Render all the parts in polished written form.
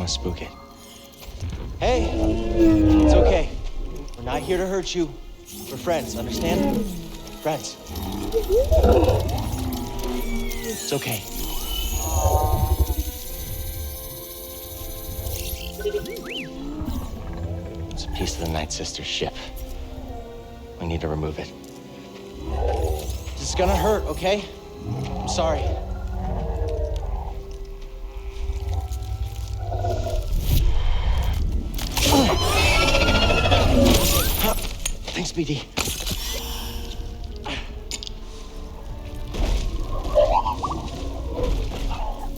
want to spook it. Hey, it's okay. We're not here to hurt you. We're friends, understand? Friends. It's okay. It's a piece of the Night Sister's ship. We need to remove it. This is gonna hurt, okay? I'm sorry. Thanks, BD.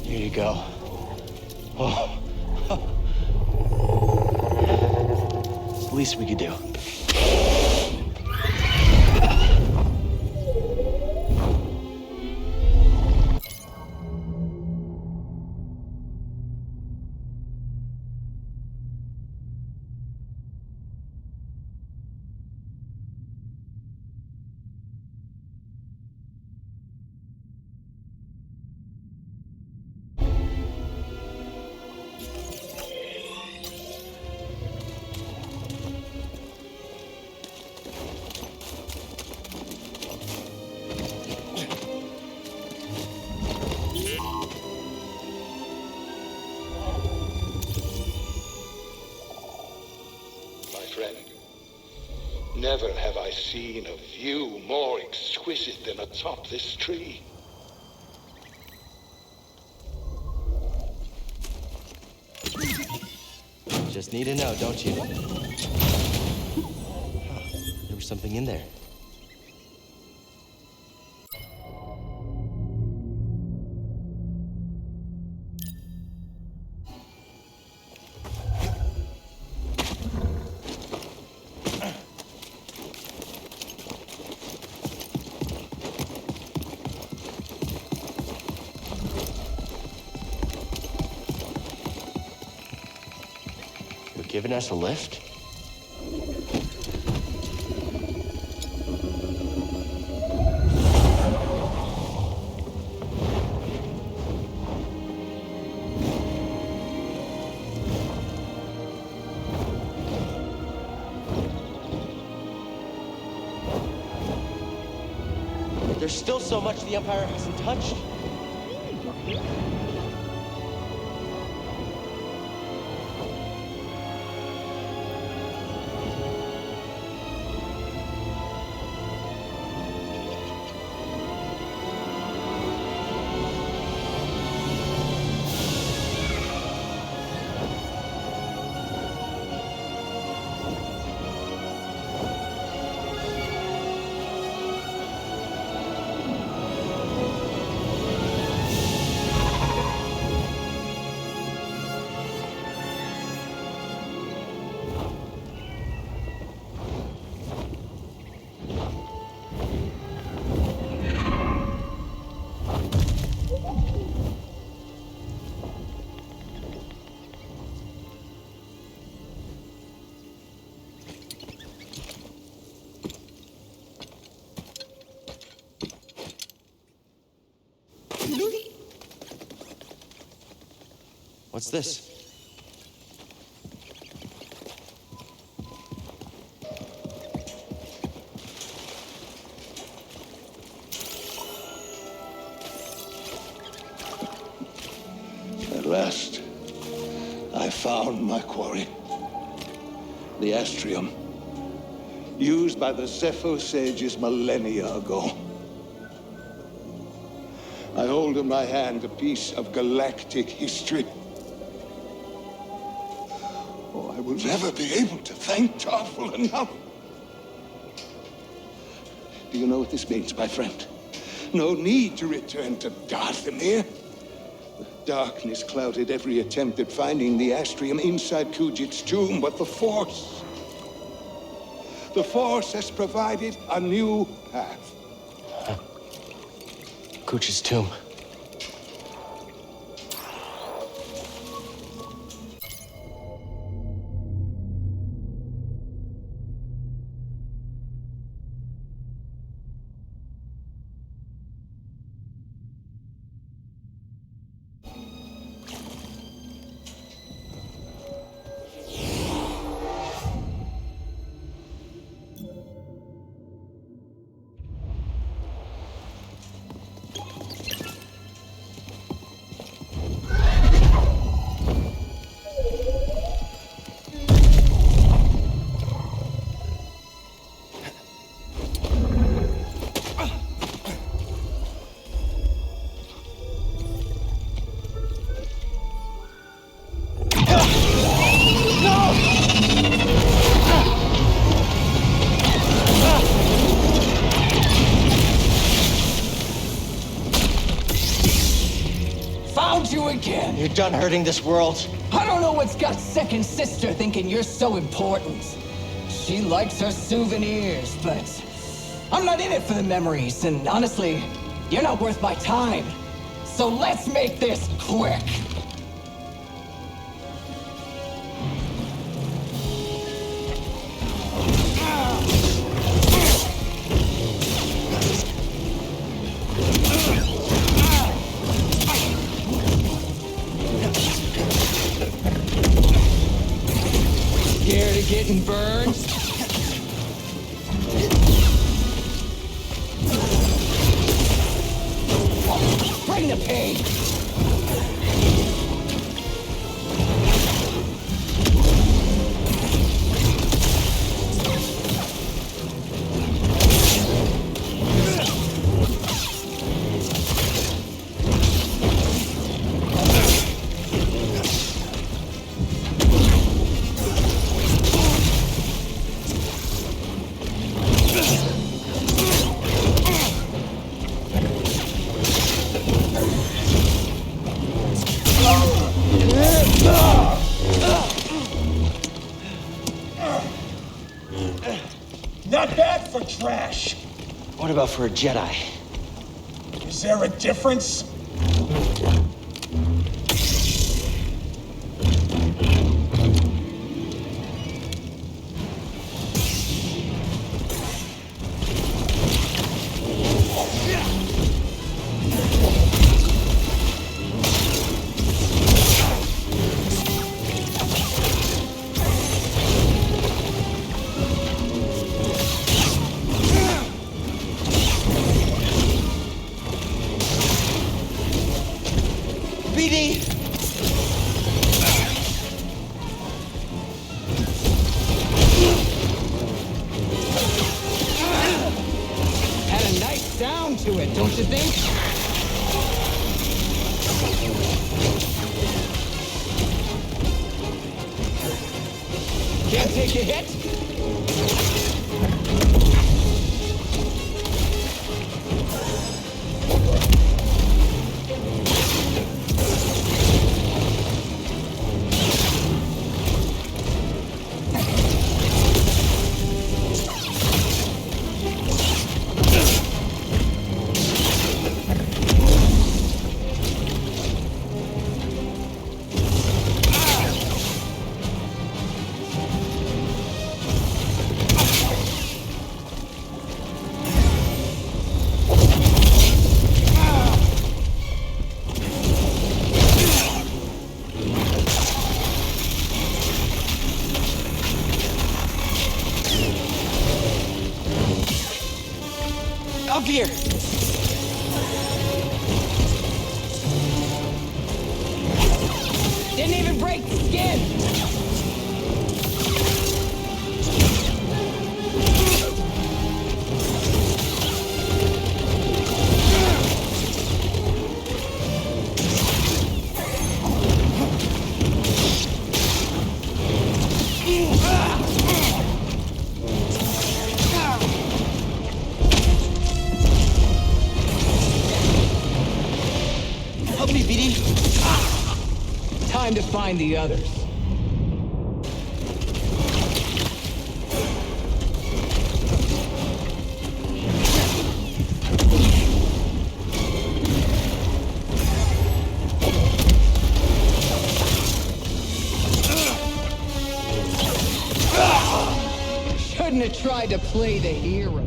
Here you go. Oh. It's the least we could do. Never have I seen a view more exquisite than atop this tree. Just need to know, don't you? Huh. There was something in there. Giving us a lift? There's still so much the Empire hasn't touched. What's this? At last, I found my quarry. The Astrium, used by the Zepho sages millennia ago. I hold in my hand a piece of galactic history. Oh, I will never be able to thank Tarful enough. Do you know what this means, my friend? No need to return to Dathomir. Darkness clouded every attempt at finding the Astrium inside Kujit's tomb, but the Force has provided a new path. Kuch's tomb. man! You're done hurting this world. I don't know what's got second sister thinking you're so important. She likes her souvenirs, but I'm not in it for the memories, and honestly, you're not worth my time. So let's make this quick. Scared of getting burned? Bring the pain! Not bad for trash. What about for a Jedi? Is there a difference? BD! Had a nice sound to it, don't you think? Can't take a hit? Up here! Didn't even break the skin! Help me, BD! Time to find the others. Shouldn't have tried to play the hero.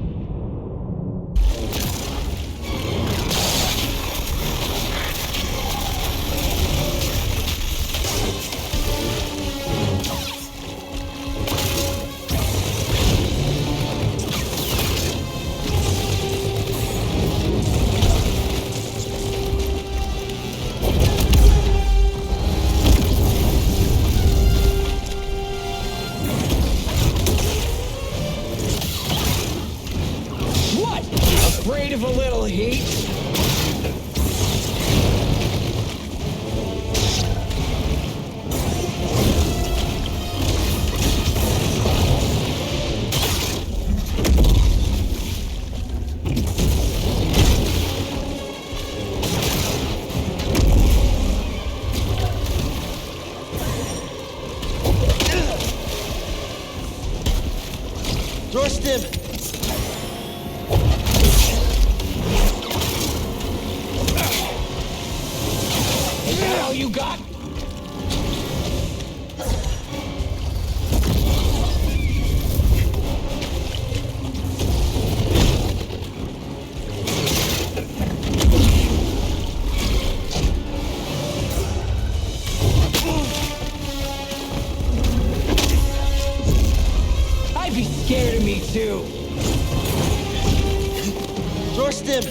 Afraid of a little heat? Door stim!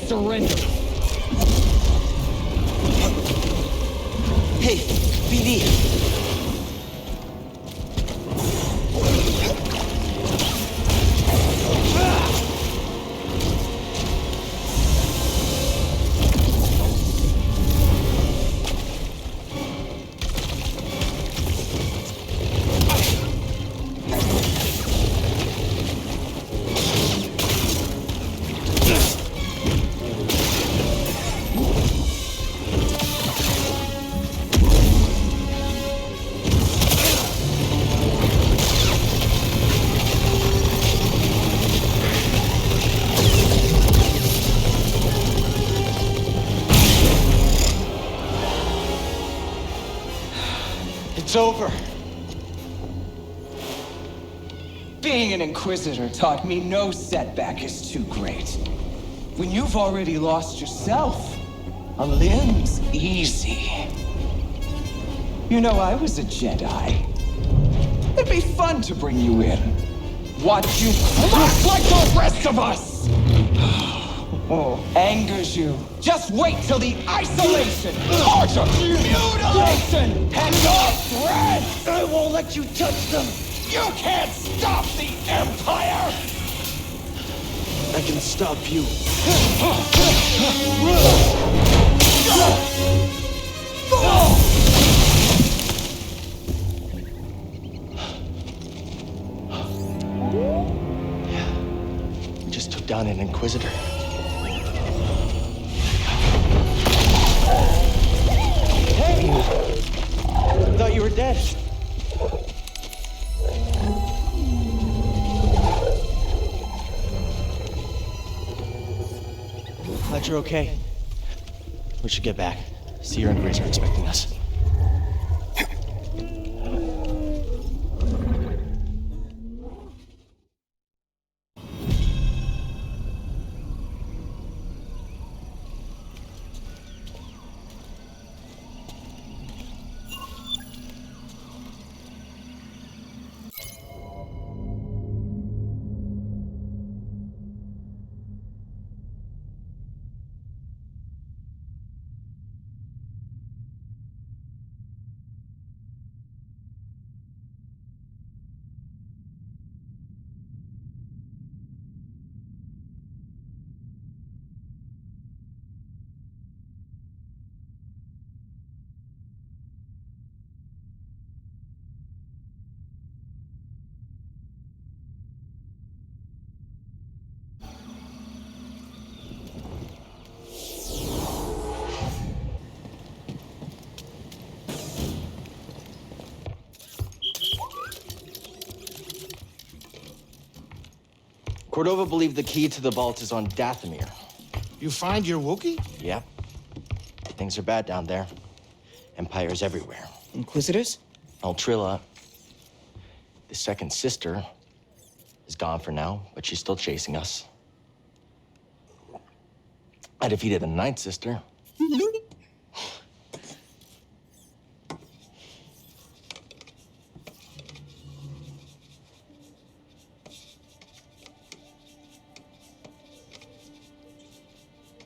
Surrender. Hey, BD. It's over. Being an Inquisitor taught me no setback is too great. When you've already lost yourself, a limb's easy. You know, I was a Jedi. It'd be fun to bring you in. Watch you crush like the rest of us! Oh, angers you. Just wait till the isolation, torture, mutilation, and your threats! I won't let you touch them! You can't stop the Empire! I can stop you. We just took down an Inquisitor. Hey! I thought you were dead. Glad you're okay. We should get back. Cere and Greez are expecting us. Cordova believed the key to the vault is on Dathomir. You find your Wookiee? Yep. Things are bad down there. Empires everywhere. Inquisitors? Trilla, the second sister, is gone for now, but she's still chasing us. I defeated the ninth sister.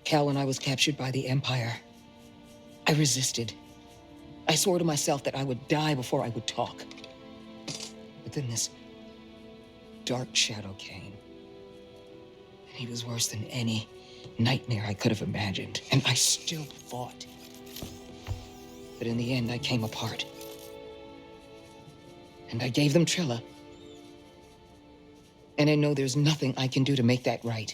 Cal, when I was captured by the Empire, I resisted. I swore to myself that I would die before I would talk. But then this dark shadow came. And he was worse than any nightmare I could have imagined. And I still fought. But in the end, I came apart. And I gave them Trilla. And I know there's nothing I can do to make that right.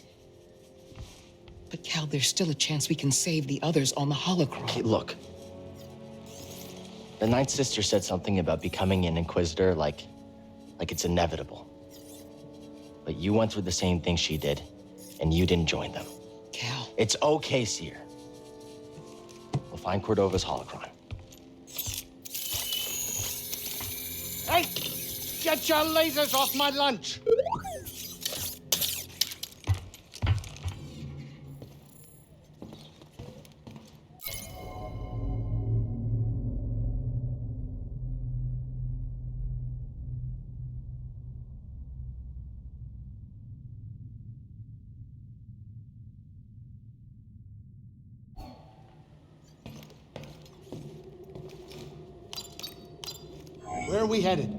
But Cal, there's still a chance we can save the others on the holocron. Okay, look. The ninth sister said something about becoming an Inquisitor like it's inevitable. But you went through the same thing she did, and you didn't join them. Cal. It's okay, Cere. We'll find Cordova's holocron. Hey! Get your lasers off my lunch! Where are we headed?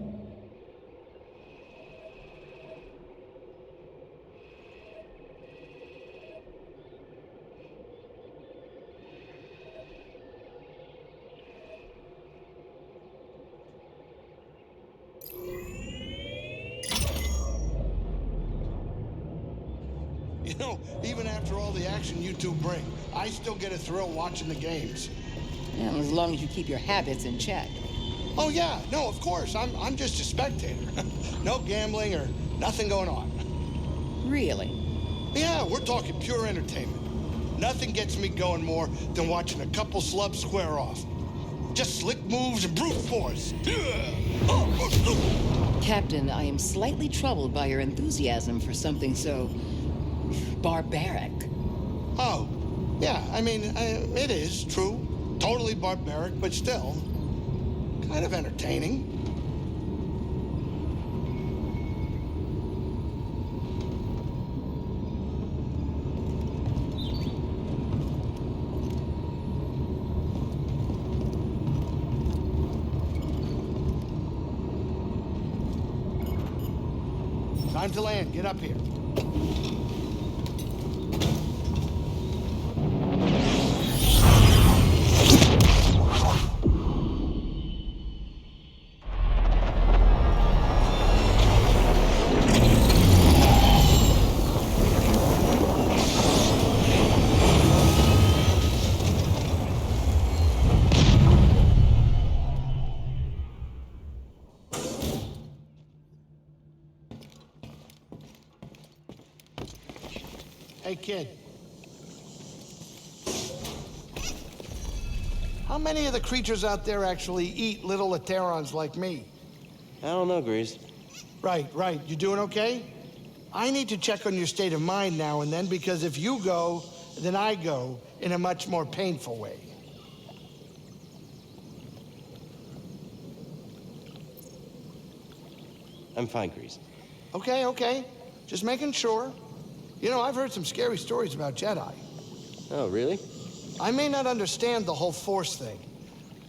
You know, even after all the action you two bring, I still get a thrill watching the games. Yeah, as long as you keep your habits in check. Oh yeah, no, of course. I'm just a spectator. No gambling or nothing going on. Really? Yeah, we're talking pure entertainment. Nothing gets me going more than watching a couple slubs square off. Just slick moves and brute force. Captain, I am slightly troubled by your enthusiasm for something so barbaric. Oh, yeah, I mean, it is true. Totally barbaric, but still kind of entertaining. Time to land. Get up here. Hey, kid. How many of the creatures out there actually eat little Aterons like me? I don't know, Greez. Right. You doing okay? I need to check on your state of mind now and then, because if you go, then I go in a much more painful way. I'm fine, Greez. Okay. Just making sure. You know, I've heard some scary stories about Jedi. Oh, really? I may not understand the whole Force thing,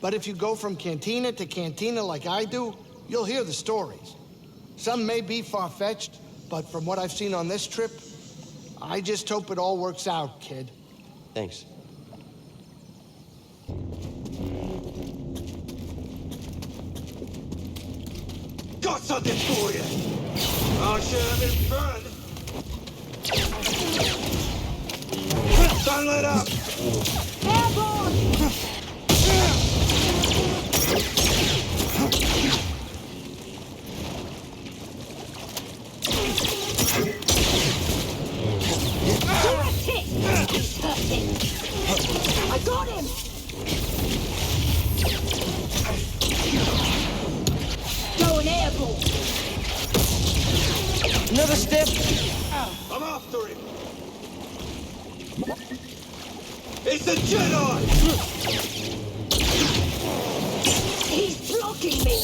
but if you go from cantina to cantina like I do, you'll hear the stories. Some may be far-fetched, but from what I've seen on this trip, I just hope it all works out, kid. Thanks. Got something for you! I'll show them in front! Don't let up! Airborne! I got him! Going airborne! Another step! I'm after him! It's a Jedi! He's blocking me!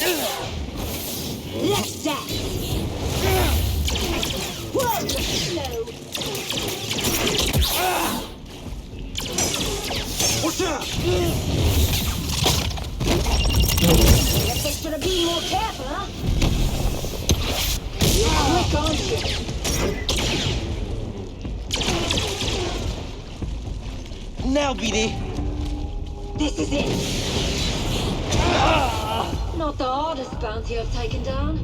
Left that! Whoa, slow! Watch out! Guess I should have been more careful, huh? You're quick, aren't you? Now, BD! This is it! Not the hardest bounty I've taken down.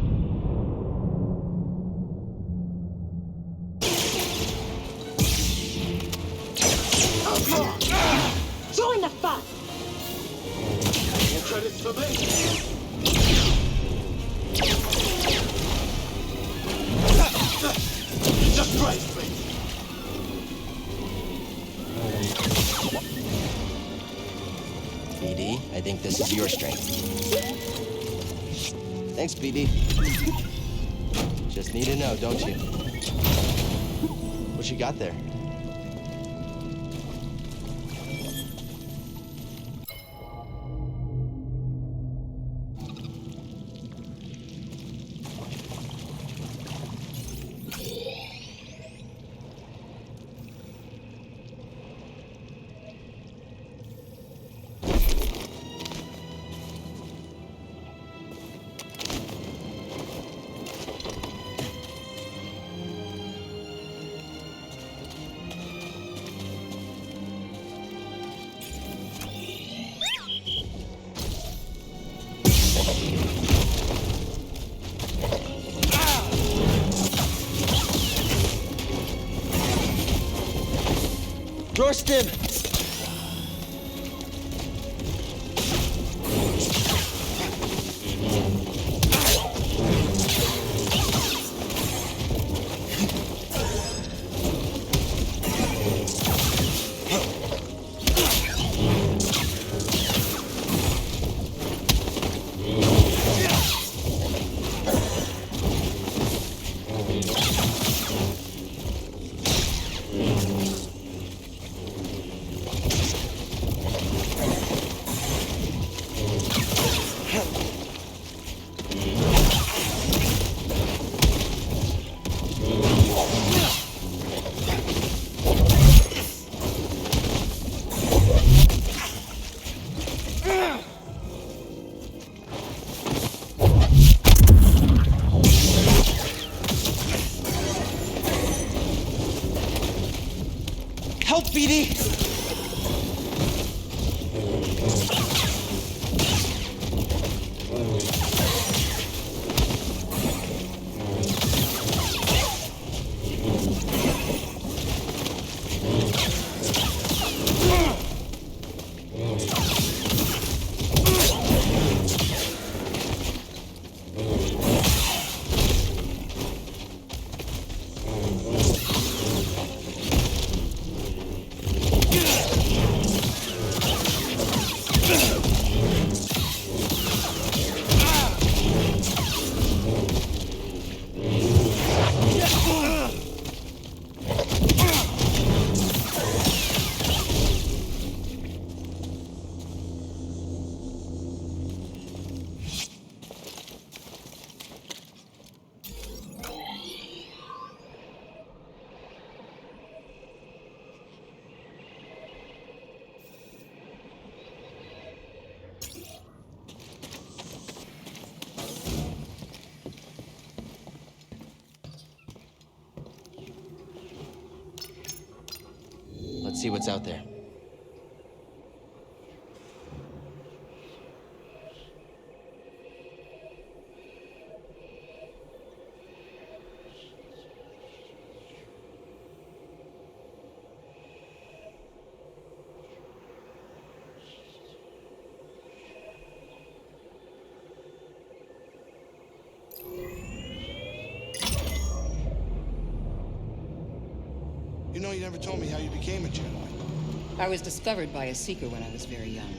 Oh, come on! Join the fun! More credits for me! Disgraceful. BD, I think this is your strength. Thanks, BD. Just need to know, don't you? What you got there? Dorston! Help, BD! Let's see what's out there. You know, you never told me how you became a Jedi. I was discovered by a Seeker when I was very young.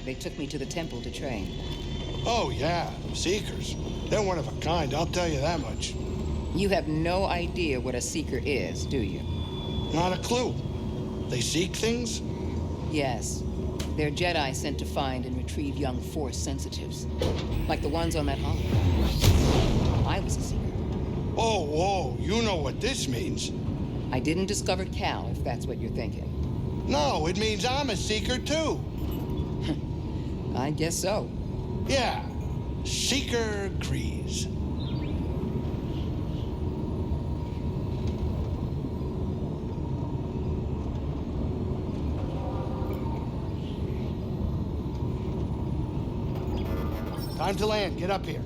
They took me to the temple to train. Oh, yeah, Seekers. They're one of a kind, I'll tell you that much. You have no idea what a Seeker is, do you? Not a clue. They seek things? Yes. They're Jedi sent to find and retrieve young Force sensitives. Like the ones on that hologram. I was a Seeker. Oh, whoa, you know what this means. I didn't discover Cal, if that's what you're thinking. No, it means I'm a Seeker, too. I guess so. Yeah, Seeker Greez. Time to land. Get up here.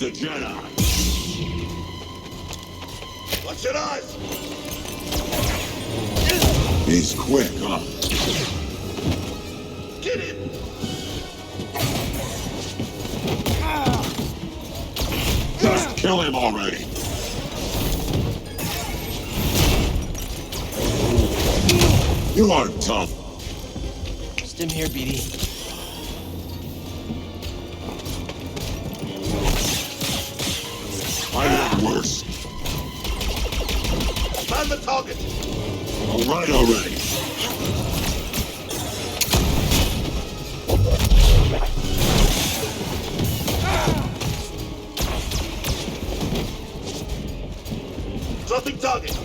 the Jedi. Watch your eyes! He's quick, huh? Get him! Just kill him already. You aren't tough. Stim here, BD. I heard worse. Man the target! All right already. Dropping target!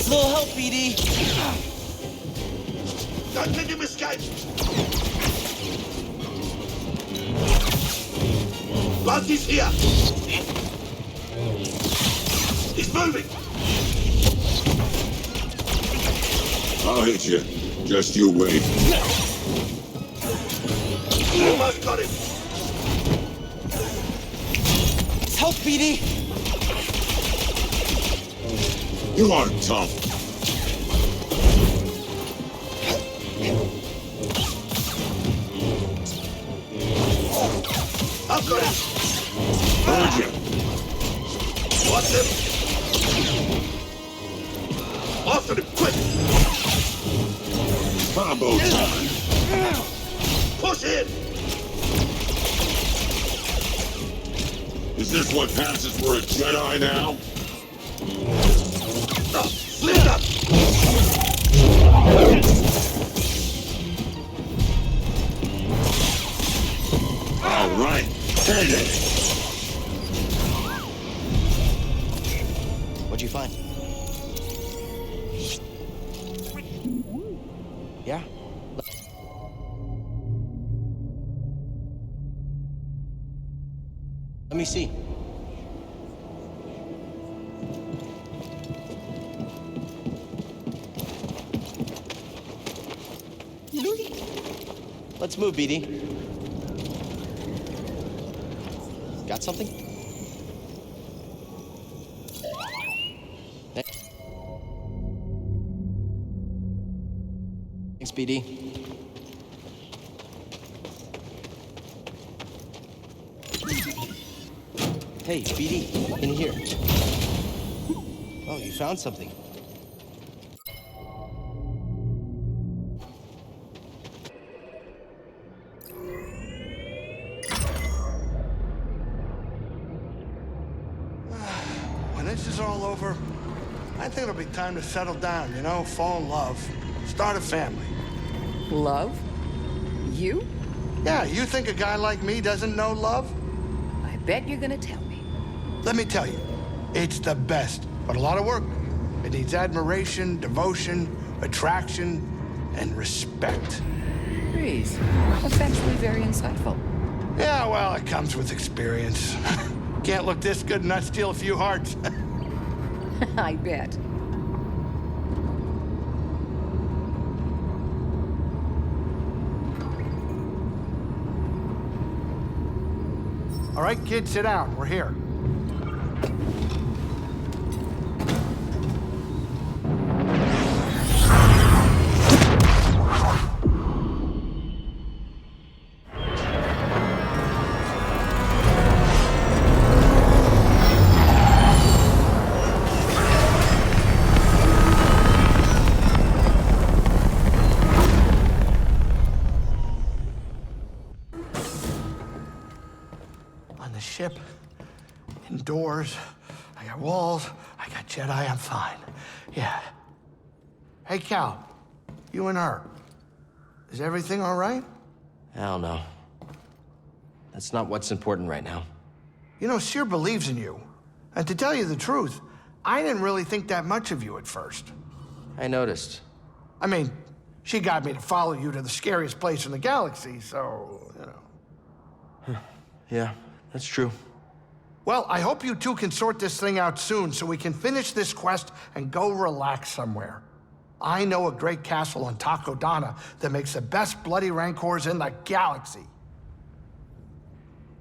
Little help, BD. Don't let him escape! Buzzy's here! He's moving! I'll hit you. Just you wait. Almost got him! Help, BD. You aren't tough. I've got him! Heard you. Watch him! After him, quick! Combo time. Push in! Is this what passes for a Jedi now? Lift up! All right. Hit it. What'd you find? Yeah? Let me see. Let's move, BD. Got something? Thanks, BD. Hey, BD, in here. Oh, you found something. When this is all over, I think it'll be time to settle down, you know, fall in love, start a family. Love? You? Yeah, you think a guy like me doesn't know love? I bet you're gonna tell me. Let me tell you, it's the best, but a lot of work. It needs admiration, devotion, attraction, and respect. Greez, that's actually very insightful. Yeah, well, it comes with experience. Can't look this good and not steal a few hearts. I bet. All right, kids, sit down. We're here. On the ship, indoors, I got walls, I got Jedi, I'm fine. Yeah. Hey, Cal, you and her, is everything all right? Hell no. That's not what's important right now. You know, Cere believes in you. And to tell you the truth, I didn't really think that much of you at first. I noticed. I mean, she got me to follow you to the scariest place in the galaxy, so, you know. Yeah, that's true. Well, I hope you two can sort this thing out soon so we can finish this quest and go relax somewhere. I know a great castle on Takodana that makes the best bloody rancors in the galaxy.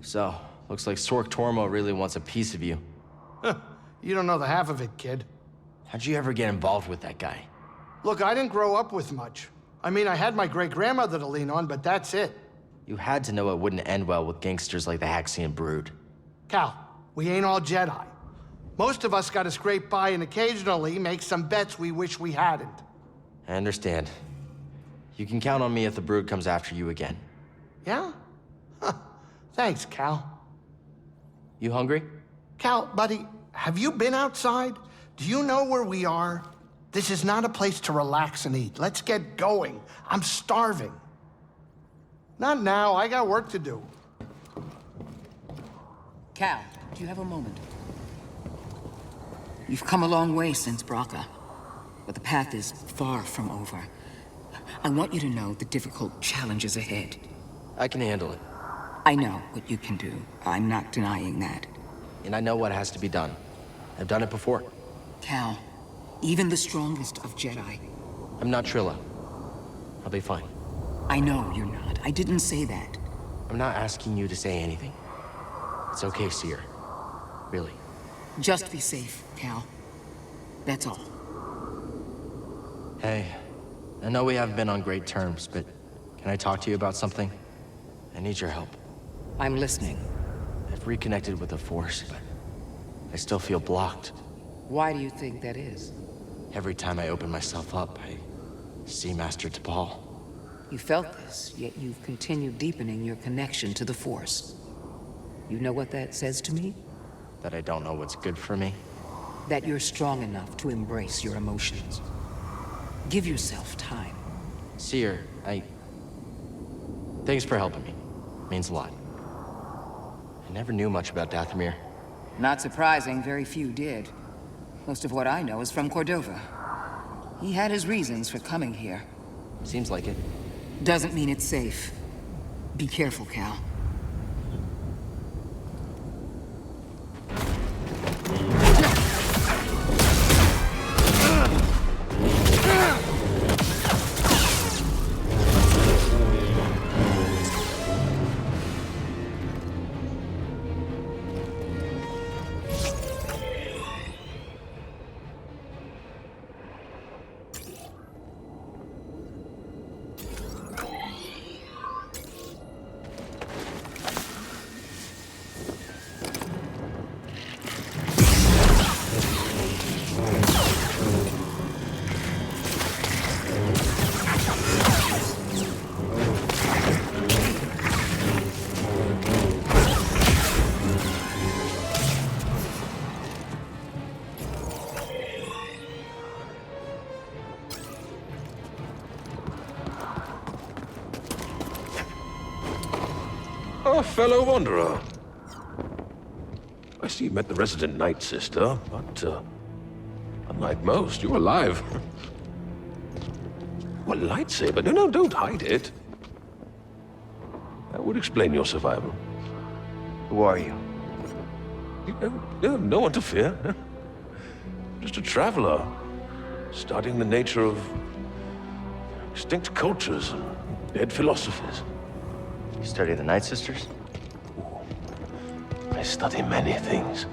So, looks like Sork Tormo really wants a piece of you. You don't know the half of it, kid. How'd you ever get involved with that guy? Look, I didn't grow up with much. I mean, I had my great-grandmother to lean on, but that's it. You had to know it wouldn't end well with gangsters like the Haxian Brood. Cal, we ain't all Jedi. Most of us gotta scrape by and occasionally make some bets we wish we hadn't. I understand. You can count on me if the Brood comes after you again. Yeah? Huh. Thanks, Cal. You hungry? Cal, buddy, have you been outside? Do you know where we are? This is not a place to relax and eat. Let's get going. I'm starving. Not now. I got work to do. Cal, do you have a moment? You've come a long way since Braca, but the path is far from over. I want you to know the difficult challenges ahead. I can handle it. I know what you can do. I'm not denying that. And I know what has to be done. I've done it before. Cal, even the strongest of Jedi. I'm not Trilla. I'll be fine. I know you're not. I didn't say that. I'm not asking you to say anything. It's okay, Cere. Really. Just be safe, Cal. That's all. Hey, I know we haven't been on great terms, but can I talk to you about something? I need your help. I'm listening. I've reconnected with the Force, but I still feel blocked. Why do you think that is? Every time I open myself up, I see Master T'Pol. You felt this, yet you've continued deepening your connection to the Force. You know what that says to me? That I don't know what's good for me? That you're strong enough to embrace your emotions. Give yourself time. Cere, thanks for helping me. Means a lot. I never knew much about Dathomir. Not surprising, very few did. Most of what I know is from Cordova. He had his reasons for coming here. Seems like it. Doesn't mean it's safe. Be careful, Cal. Fellow wanderer. I see you met the resident Night Sister, but unlike most, you're alive. What lightsaber? No, don't hide it. That would explain your survival. Who are you? No one to fear. Just a traveler, studying the nature of extinct cultures and dead philosophies. You study the Night Sisters? I study many things.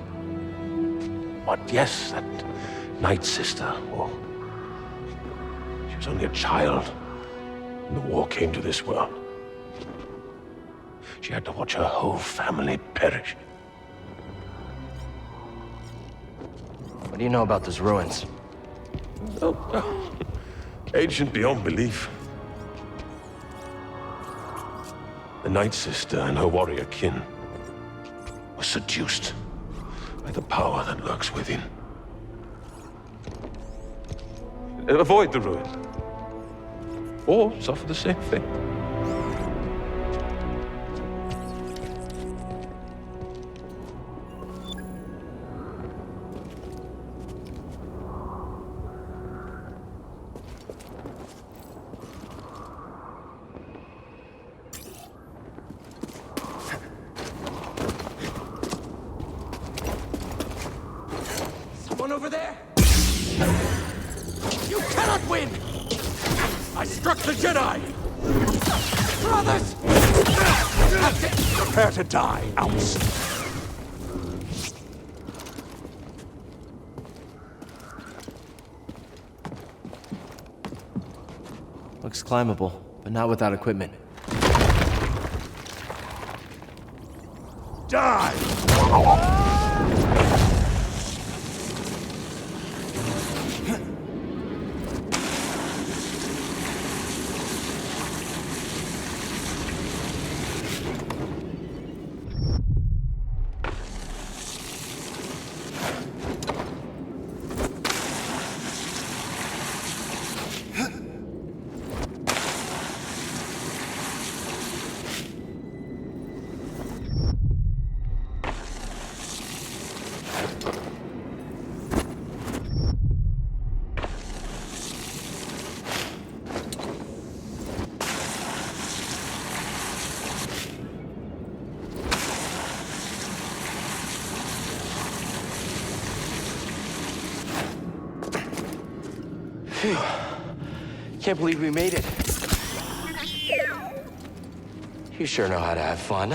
But yes, that Night Sister, she was only a child when the war came to this world. She had to watch her whole family perish. What do you know about those ruins? Oh, ancient beyond belief. The Night Sister and her warrior kin were seduced by the power that lurks within. Avoid the ruin, or suffer the same fate. Over there! You cannot win! I struck the Jedi! Brothers! Prepare to die, ounce. Looks climbable, but not without equipment. Die! Phew. Can't believe we made it. You sure know how to have fun.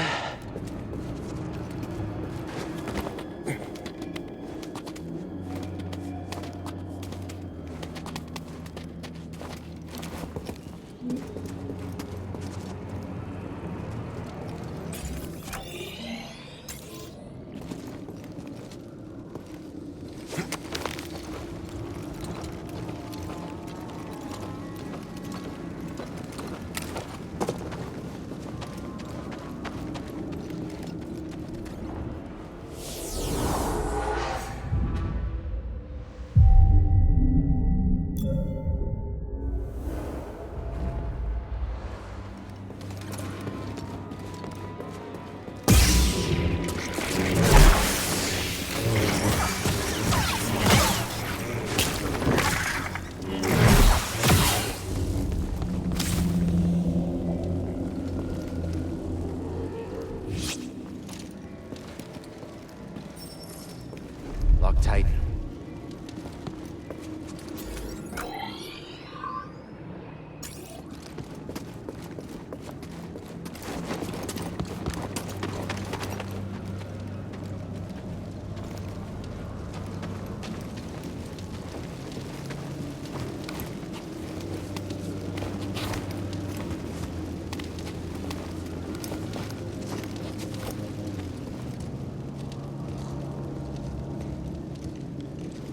Lock tight.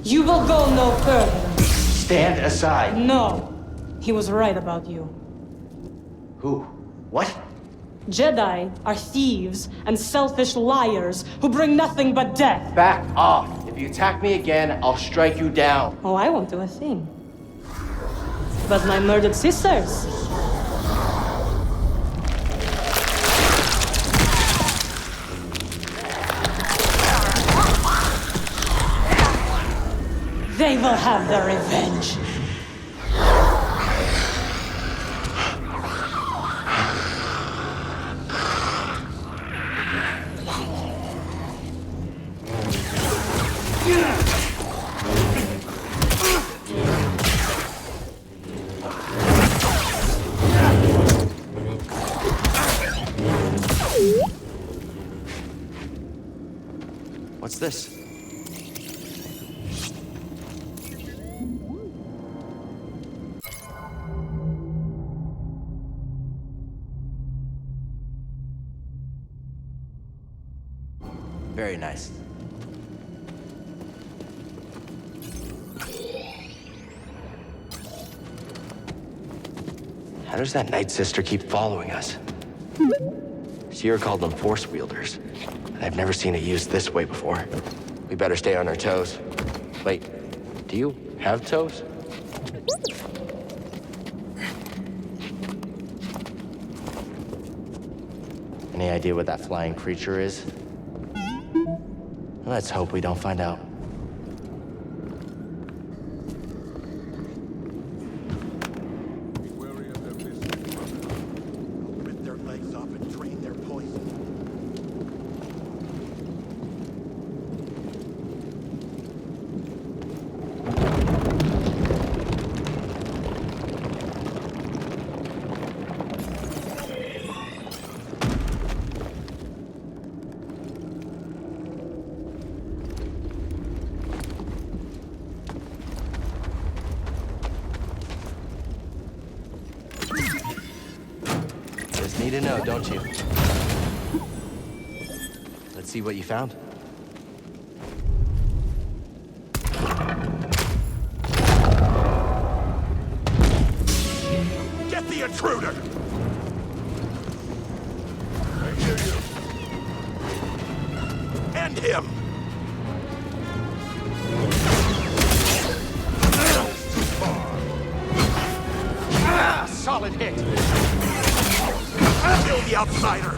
You will go no further. Stand aside. No. He was right about you. Who? What? Jedi are thieves and selfish liars who bring nothing but death. Back off. If you attack me again, I'll strike you down. Oh, I won't do a thing. But my murdered sisters. They will have their revenge. What's this? Very nice. How does that Night Sister keep following us? Cere called them Force wielders. I've never seen it used this way before. We better stay on our toes. Wait, do you have toes? Any idea what that flying creature is? Let's hope we don't find out. Be wary of their business. Rip their legs off and drain their poison. Need to know, don't you? Let's see what you found. Get the intruder! I hear you. End him! Solid hit. Kill the outsider!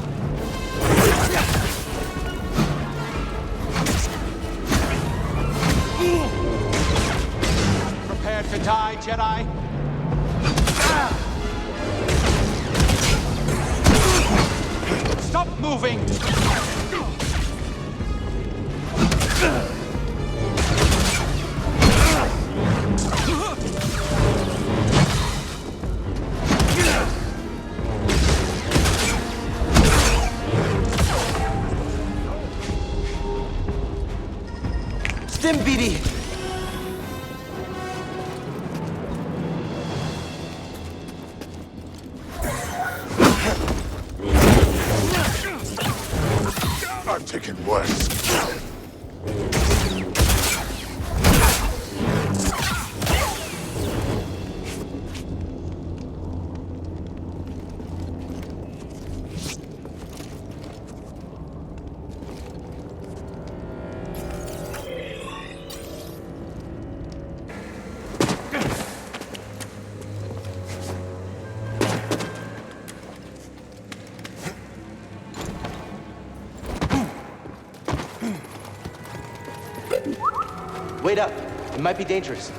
Prepare to die, Jedi. Stop moving! Stim, BD! I'm taking worse. Wait up. It might be dangerous.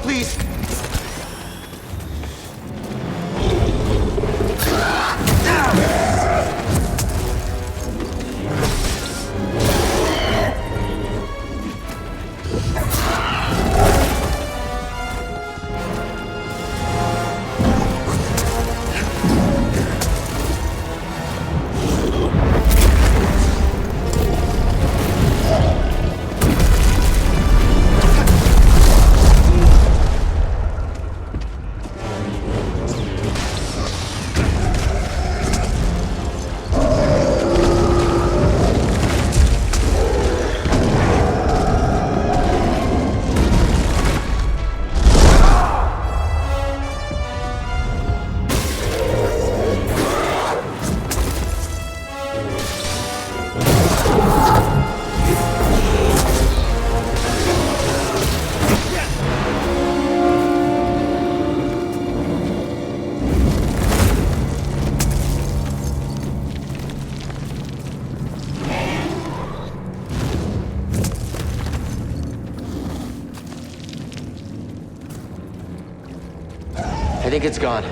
please! I think it's gone.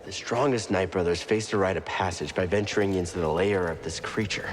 The strongest Knight brothers faced a rite of passage by venturing into the lair of this creature.